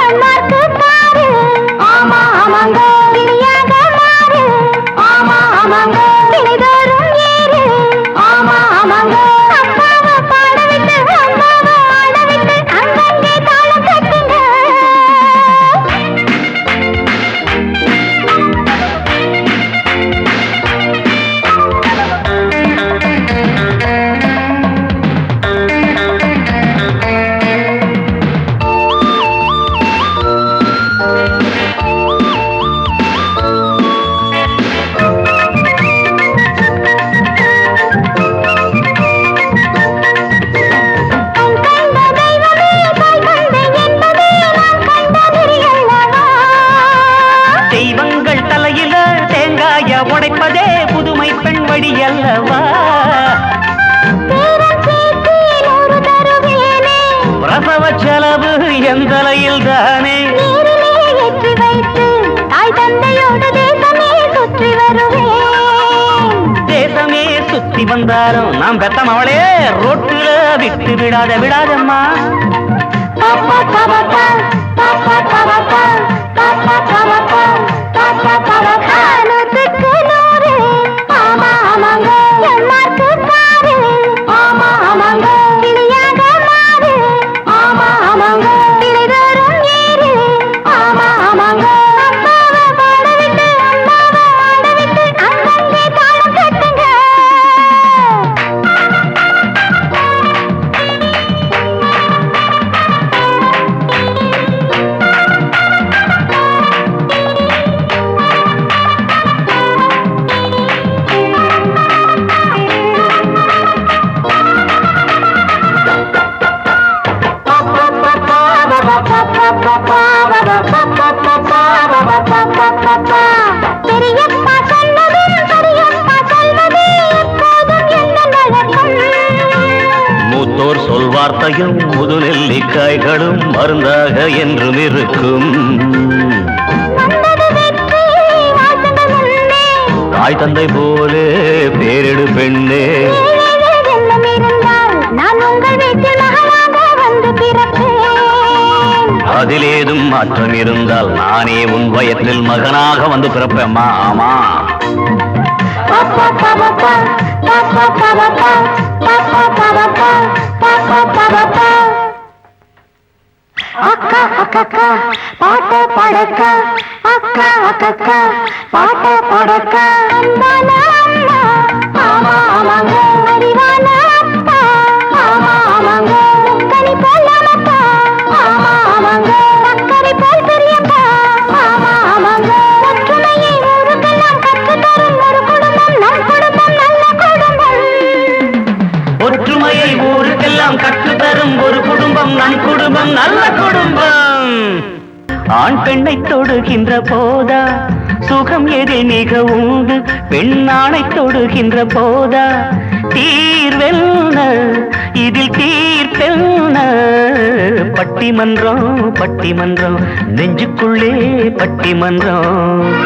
எம்மாக்கு பாரு ஆமா ஆமாங்க கிளியாக மாறு ஆமா ஆமாங்க தினைதோறும் ஏறு ஆமா ஆமாங்க அப்பாவை பாட விட்டு அம்மாவை ஆட விட்டு அங்கங்கே தாளம் கட்டுங்க தெய்வங்கள் தலையில தேங்காய உடைப்பதே புதுமை பெண் வழி அல்லவா பிரசவ செலவு எந்தலையில் தானே ஏற்றி வைத்து தாய் தந்தையோடு தேசமே சுற்றி வருவேன் தேசமே சுத்தி வந்தாலும் நாம் பெத்தம் அவளே ரோட்டுல விட்டு விடாதம்மா பாப்பா பாப்பா பாப்பா பாப்பா பாப்பா பாப்பா பாப்பா பாப்பா நூற்றுக்கு நூறு ஆமா ஆமாங்க எம்மாக்கு பாரு ஆமா ஆமாங்க கிளியாக மாறு ஆமா ஆமாங்க தினைதோறும் ஏறு ஆமா ஆமாங்க அப்பாவை பாட விட்டு அம்மாவை ஆட விட்டு அங்கங்கே தாளம் கட்டுங்க பெரியப்பா சொன்னது பெரியப்பா சொல்வது எப்போதும் என்ன நடக்கும் மூத்தோர் சொல்வார்த்தையும் முது நெல்லிக்காய்களும் மருந்தாக என்றும் இருக்கும் வந்தது வெற்றி வாழ்ந்தது முன்னே தாய் தந்தை போலே பேரிடு பெண்ணே வெள்ளம் இருந்தால் நான் உங்கள் வீட்டில் மகளாக வந்து பிறப்பேன் அதிலேதும் மாற்றம் இருந்தால் நானே உன் வயத்தில் மகனாக வந்து பிறப்பேம்மா ஆமா பாப்பா பாப்பா பாப்பா பாப்பா பாப்பா பாப்பா பாப்பா பாப்பா அக்கா அக்கா பாட்ட படக்க அக்கா அக்கா பாட்ட படக்க அன்பான அம்மா ஆமா ஆமாங்க அறிவான அப்பா ஆமா ஆமாங்க முக்கனி போல் அமப்பா ஆமா ஆமாங்க சக்கரை போல் பெரியப்பா ஆமா ஆமாங்க ஒற்றுமையை ஊருக்கெல்லாம் கற்றுத்தரும் ஒரு குடும்பம் நம் குடும்பம் நல்ல குடும்பம் ஒற்றுமையை ஊருக்கெல்லாம் கற்றுத்தரும் ஒரு குடும்பம் நம் குடும்பம் நல்ல குடும்பம் ஆண் பெண்ணை தொடுகின்ற போதா சுகம் எதில் மிக உண்டு பெண்ணானை தொடுகின்ற போதா தீர்வெல்ல இதில் தீர்ப்பெல்ல பட்டிமன்றம் பட்டிமன்றம் நெஞ்சுக்குள்ளே பட்டிமன்றம்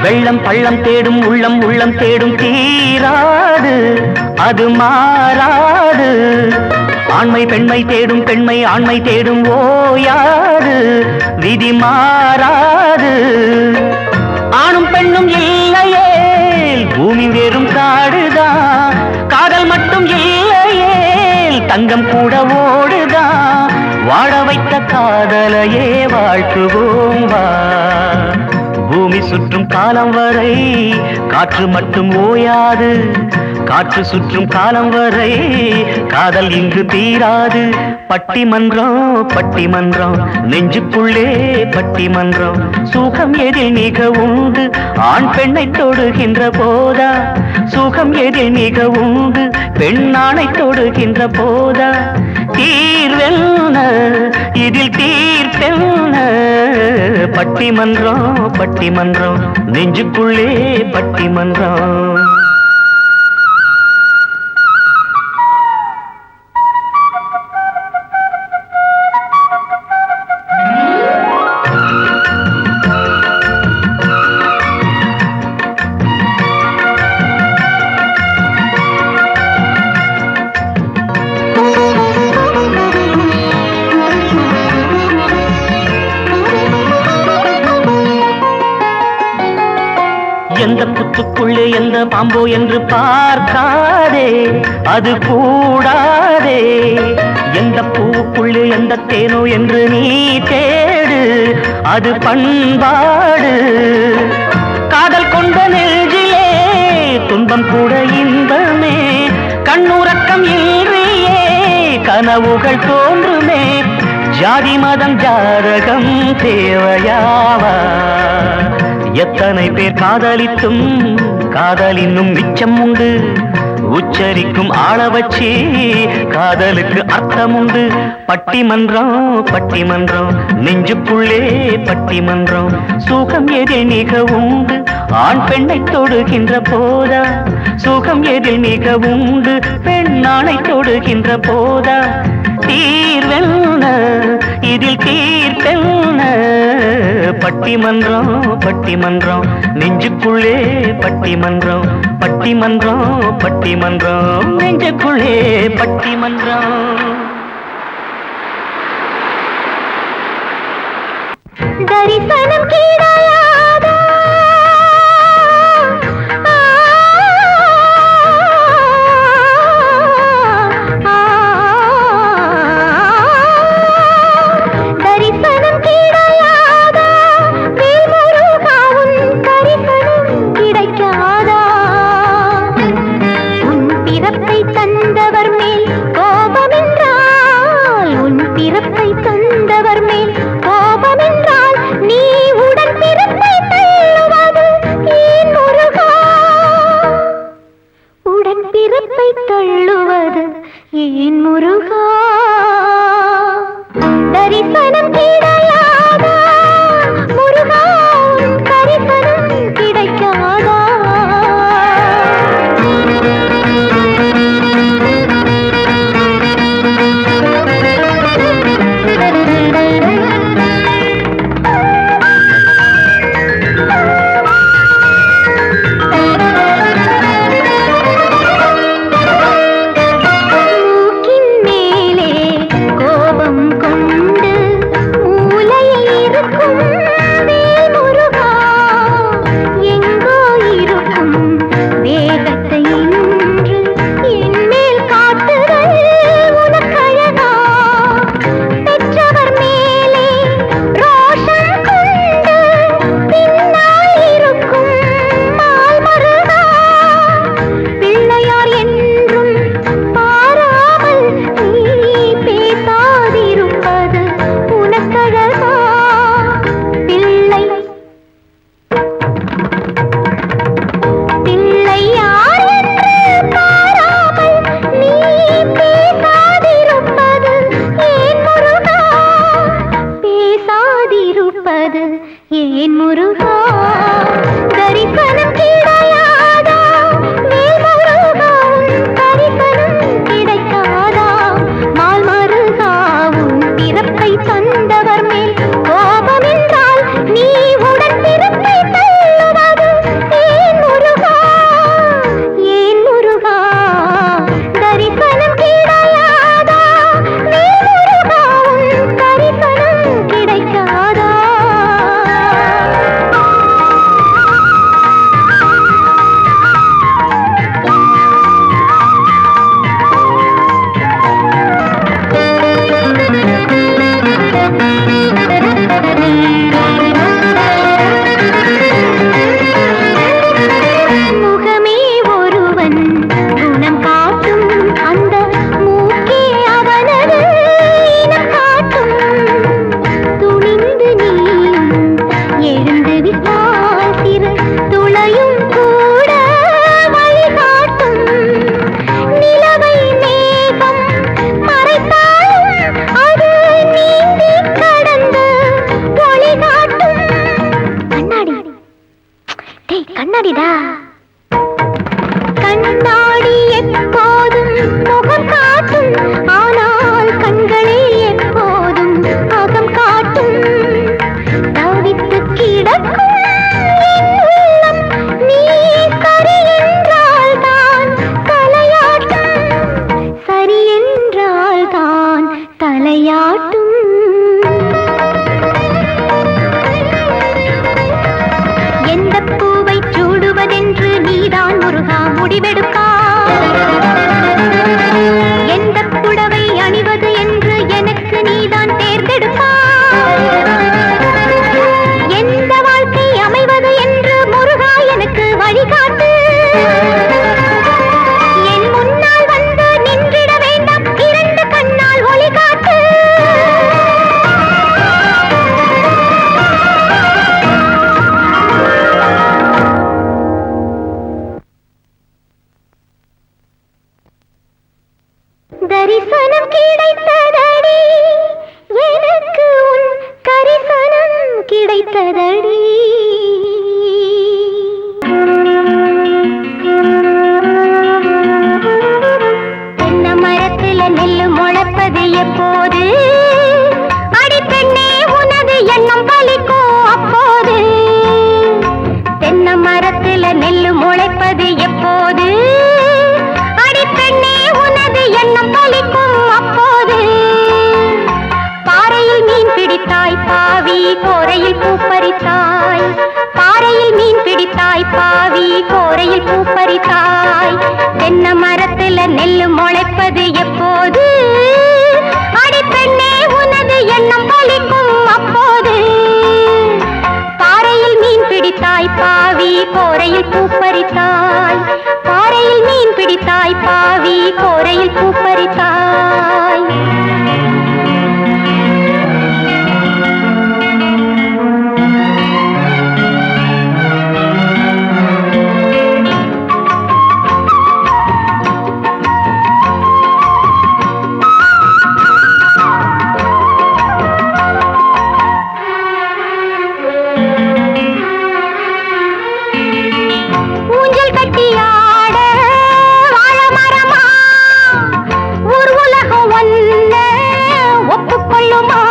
வெள்ளம் பள்ளம் தேடும் உள்ளம் உள்ளம் தேடும் தீராது அது மாறாது ஆண்மை பெண்மை தேடும் பெண்மை ஆண்மை தேடும் ஓயாது விதி மாறாது ஆணும் பெண்ணும் இல்லையே பூமி வெறும் காடுதான் காதல் மட்டும் இல்லையே தங்கம் கூட ஓடுதான் வாழ வைத்த காதலையே வாழ்த்துவோம் வா பூமி சுற்றும் காலம் வரை காற்று மட்டும் ஓயாது காற்று சுற்றும் காலம் வரை காதல் இங்கு தீராது பட்டிமன்றம் பட்டிமன்றம் நெஞ்சுக்குள்ளே பட்டிமன்றம் சுகம் எதில் மிக உண்டு ஆண் பெண்ணை தொடுகின்ற போதா சுகம் எதில் மிக உண்டு பெண்ணானை தொடுகின்ற போதா தீர்வெல்ல இதில் தீர்ப்பென்ன பட்டிமன்றம் பட்டிமன்றம் நெஞ்சுக்குள்ளே பட்டிமன்றம் எந்த புத்துக்குள்ளே எந்த பாம்போ என்று பார்க்காதே அது கூடாதே எந்த பூவுக்குள்ளே எந்த தேனோ என்று நீ தேடு அது பண்பாடு காதல் கொண்ட நெஞ்சிலே துன்பம் கூட இன்பமே கண்ணுறக்கம் இன்றியே கனவுகள் தோன்றுமே ஜாதி மதம் ஜாதகம் தேவையாவா எத்தனை பேர் காதலித்தும் காதல் இன்னும் மிச்சம் உண்டு உச்சரிக்கும் ஆள வச்சு காதலுக்கு அர்த்தம் உண்டு பட்டிமன்றம் பட்டிமன்றம் நெஞ்சுக்குள்ளே பட்டிமன்றம் சுகம் எதில் மிக உண்டு ஆண் பெண்ணை தொடுகின்ற போதா சுகம் எதில் மிக உண்டு பெண்ணானை தொடுகின்ற போதா தீர்வென்ன இதில் தீர்ப்பென்ன பட்டிமன்றம் பட்டிமன்றம் நெஞ்சுக்குள்ளே பட்டிமன்றம் பட்டிமன்றம் பட்டிமன்றம் நெஞ்சுக்குள்ளே பட்டிமன்றம் தரிசனம் கிடையாதா தரிசனம் கிடையாதா வேல்முருகாவும் தரிசனம் கிடைக்காதா உன் பிறப்பை தந்தவர் மேல் கோபமென்றால் உன் பிறப்பை தந்தவர் மேல் கோபமென்றால் நீ உடன் பிறப்பை தள்ளுவது ஏன் முருகா உடன் பிறப்பை தள்ளுவது ஏன் முருகா தரிசனம் கிடையாதா முருகா தரிசனம் கிடைக்காதா மூக்கின் மேலே கோபம் கொண்டு தலையாட்டும் எந்த பூவை சூடுவதென்று நீதான் முருகா முடிவெடுப்பா எந்த புடவை அணிவது என்று எனக்கு நீதான் தேர்ந்தெடுப்பா எந்த வாழ்க்கை அமைவது என்று முருகா எனக்கு வழிகாட்டு என் முன்னால் வந்து நின்றிட வேண்டாம் இரண்டு கண்ணால் ஒளி காட்டு தரிசனம் கிடைத்ததடி எனக்கு உன் கரிசனம் கிடைத்ததடி தென்னை மரத்துல நெல்லு முளைப்பது எப்போது அடிப்பெண்ணே உனது எண்ணம் பலிக்கும் அப்போது தென்னை மரத்துல நெல்லு முளைப்பது எப்போது அடிப்பெண்ணே உனது எண்ணம் பலிக்கும் அப்போது பாறையில் மீன் பிடித்தாய் பாவி கோரையில் பூ பறித்தாய் பாறையில் மீன் பிடித்தாய் பாவி கோரையில் பூ பறித்தாய் தென்னை மரத்துல நெல்லு முளைப்பது எப்போது அடிப்பெண்ணே உனது எண்ணம் பலிக்கும் அப்போது பாறையில் மீன் பிடித்தாய் பாவி கோரையில் பூ பறித்தாய் பாறையில் மீன் பிடித்தாய் பாவி கோரையில் பூ பறித்தாய் ஊஞ்சல் கட்டியாட வாழ மரமா ஊர் உலகம் ஒன்ன ஒப்புக்கொள்ளுமா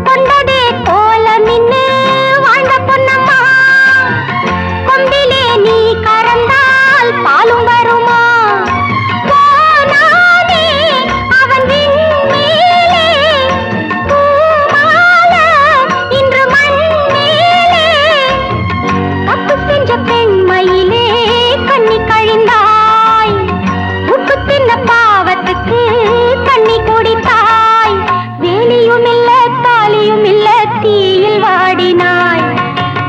கொண்டதே போல மின்னு வாழ்ந்த பொன்னம்மா கொம்பிலே நீ கறந்தால் பாலும் வருமா போனானே அவன் விண்மேலே பூமால இன்று மண் மேலே தப்பு செஞ்ச பெண்மையிலே கண்ணி கழிந்தாய் உப்பு தின்ன பாவத்துக்கு தண்ணி குடித்தாய் வேலியும் இல்ல தாலியும் இல்ல தீயில் வாடினாய்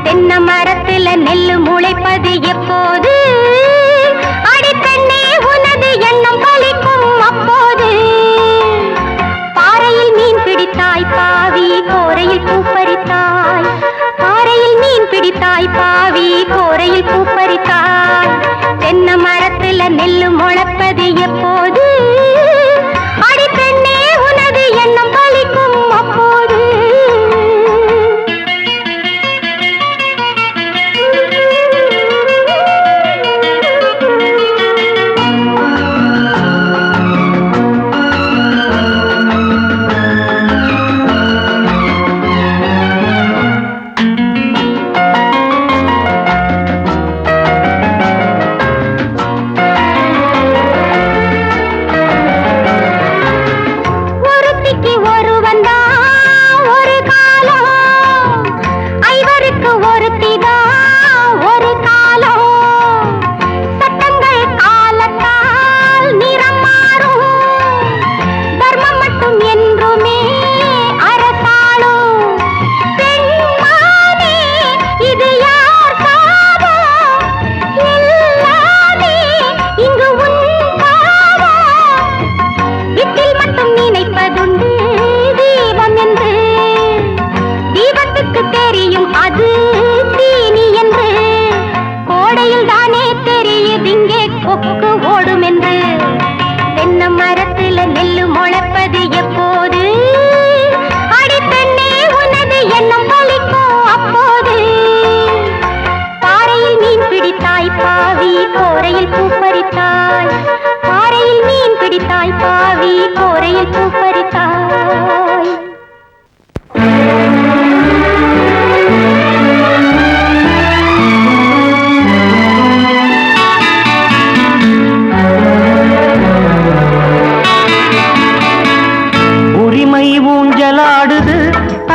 தென்னை மரத்துல நெல்லு முளைப்பது எப்போது அடிப்பெண்ணே உனது எண்ணம் பலிக்கும் அப்போது பாறையில் மீன் பிடித்தாய் பாவி கோரையில் பூ பறித்தாய் பாறையில் மீன் பிடித்தாய் பாவி கோரையில் பூ பறித்தாய் தென்னை மரத்துல நெல்லு முளைப்பது எப்போது அடிப்பெண்ணே உனது எண்ணம் பலிக்கும் அப்போது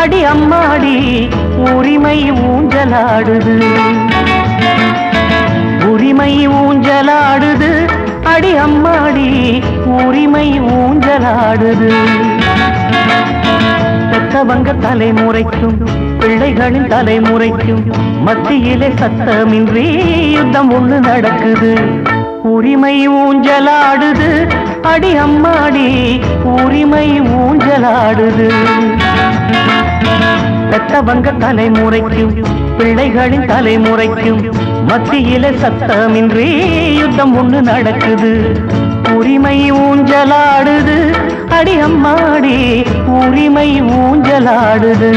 அடி அம்மாடி உரிமை ஊஞ்சலாடுது உரிமை ஊஞ்சலாடுது அடி அம்மாடி உரிமை ஊஞ்சலாடுது பெத்தவங்க தலைமுறைக்கும் பிள்ளைகளின் தலைமுறைக்கும் மத்தியிலே சத்தமின்றி யுத்தம் ஒண்ணு நடக்குது உரிமை ஊஞ்சலாடுது அடி அம்மாடி உரிமை ஊஞ்சலாடுது பெத்தவங்க தலைமுறைக்கும் பிள்ளைகளின் தலைமுறைக்கும் மத்தியிலே சத்தமின்றி யுத்தம் ஒண்ணு நடக்குது உரிமை ஊஞ்சலாடுது அடி அம்மாடி உரிமை ஊஞ்சலாடுது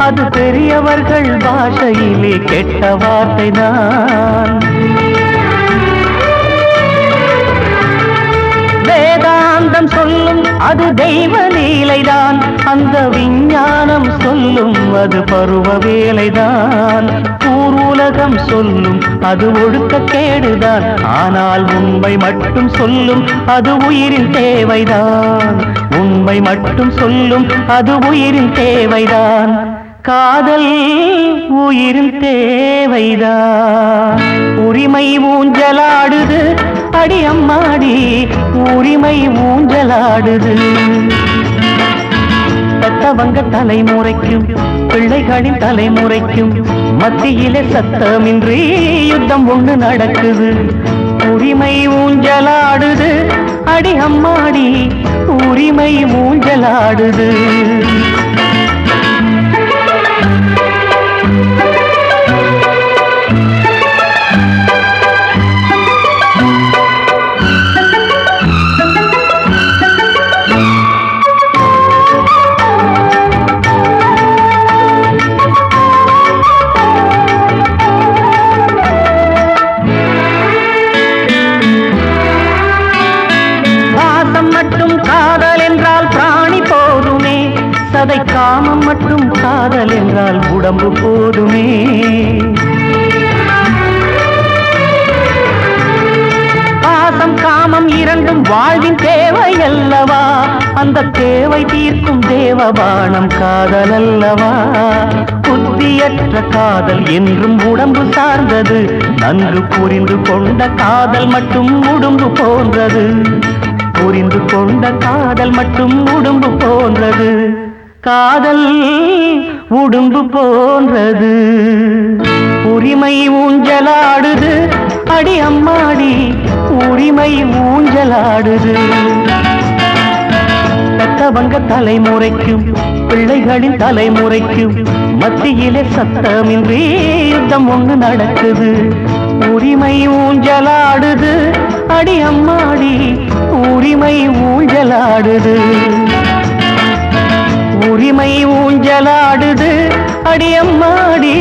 அது பெரியவர்கள் பாஷையிலே கெட்ட வார்த்தைதான் வேதாந்தம் சொல்லும் அது தெய்வ லீலைதான் அந்த விஞ்ஞானம் சொல்லும் அது பருவ வேலைதான் ஊருலகம் சொல்லும் அது ஒழுக்கக்கேடுதான் ஆனால் உண்மை மட்டும் சொல்லும் அது உயிரின் தேவைதான் உண்மை மட்டும் சொல்லும் அது உயிரின் தேவைதான் காதல் உயிரின் தேவைதான் உரிமை ஊஞ்சலாடுது அடி அம்மாடி உரிமை ஊஞ்சலாடுது பெத்தவங்க தலைமுறைக்கும் பிள்ளைகளின் தலைமுறைக்கும் மத்தியிலே சத்தமின்றி யுத்தம் ஒண்ணு நடக்குது உரிமை ஊஞ்சலாடுது அடி அம்மாடி உரிமை ஊஞ்சலாடுது சதை காமம் மட்டும் காதல் என்றால் உடம்பு போதுமே பாசம் காமம் இரண்டும் வாழ்வின் தேவை அல்லவா அந்த தேவை தீர்க்கும் தேவபானம் காதல் அல்லவா புத்தியற்ற காதல் என்றும் உடம்பு சார்ந்தது நன்கு புரிந்து கொண்ட காதல் மட்டும் உடம்பு போன்றது புரிந்து கொண்ட காதல் மட்டும் உடம்பு போன்றது காதல் உடும்பு போன்றது உரிமை ஊஞ்சலாடுது அடி அம்மாடி உரிமை ஊஞ்சலாடுது பெத்தவங்க தலைமுறைக்கும் பிள்ளைகளின் தலைமுறைக்கும் மத்தியிலே சத்தமின்றி யுத்தம் ஒண்ணு நடக்குது உரிமை ஊஞ்சலாடுது அடி அம்மாடி உரிமை ஊஞ்சலாடுது உரிமை ஊஞ்சலாடுது அடி அம்மாடி